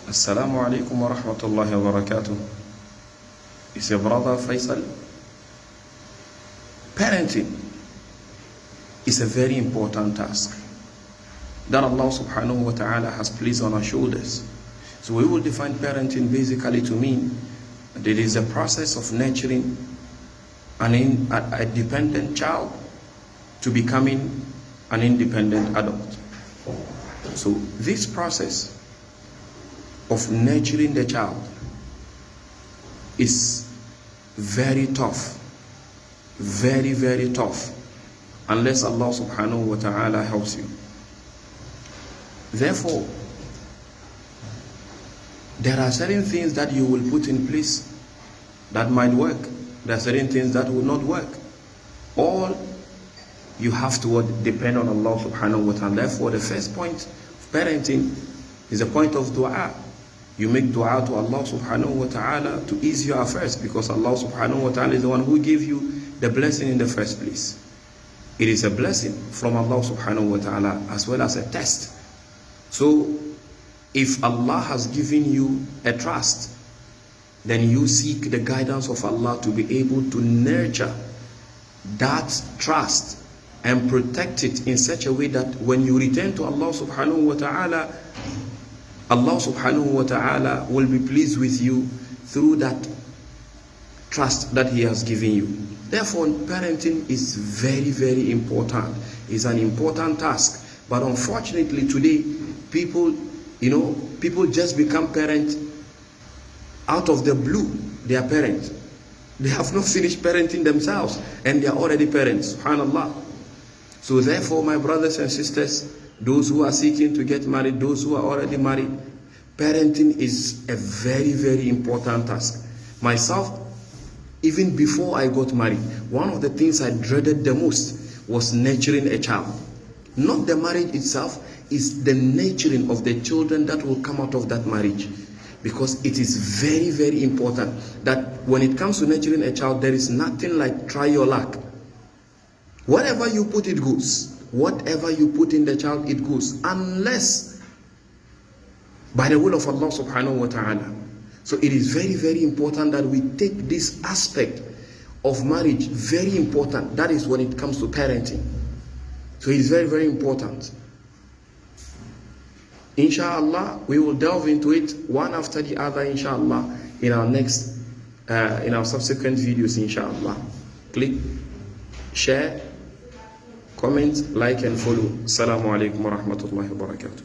Assalamu alaikum wa rahmatullahi wa barakatuh. It's your brother Faisal. Parenting is a very important task that Allah subhanahu wa ta'ala has placed on our shoulders. So we will define parenting basically to mean that it is a process of nurturing a dependent child to becoming an independent adult. So this process of nurturing the child is very tough, very, very tough, unless Allah subhanahu wa ta'ala helps you. Therefore, there are certain things that you will put in place that might work. There are certain things that will not work. All you have to depend on Allah subhanahu wa ta'ala. Therefore, the first point of parenting is a point of dua. You make dua to Allah subhanahu wa ta'ala to ease your affairs, because Allah subhanahu wa ta'ala is the one who gave you the blessing in the first place. It is a blessing from Allah subhanahu wa ta'ala as well as a test. So if Allah has given you a trust, then you seek the guidance of Allah to be able to nurture that trust and protect it in such a way that when you return to Allah subhanahu wa ta'ala, Allah subhanahu wa ta'ala will be pleased with you through that trust that He has given you. Therefore, parenting is very, very important. It's an important task. But unfortunately today, people just become parents out of the blue. They are parents. They have not finished parenting themselves and they are already parents. Subhanallah. So therefore, my brothers and sisters, those who are seeking to get married, those who are already married, parenting is a very, very important task. Myself, even before I got married, one of the things I dreaded the most was nurturing a child. Not the marriage itself, is the nurturing of the children that will come out of that marriage. Because it is very, very important that when it comes to nurturing a child, there is nothing like try your luck. Whatever you put, it goes. Whatever you put in the child, it goes. Unless by the will of Allah subhanahu wa ta'ala. So it is very, very important that we take this aspect of marriage very important. That is when it comes to parenting. So it is very, very important. Inshallah, we will delve into it one after the other, inshallah, in our subsequent videos, inshallah. Click, share, comment, like and follow. Assalamu alaikum wa rahmatullahi wa barakatuh.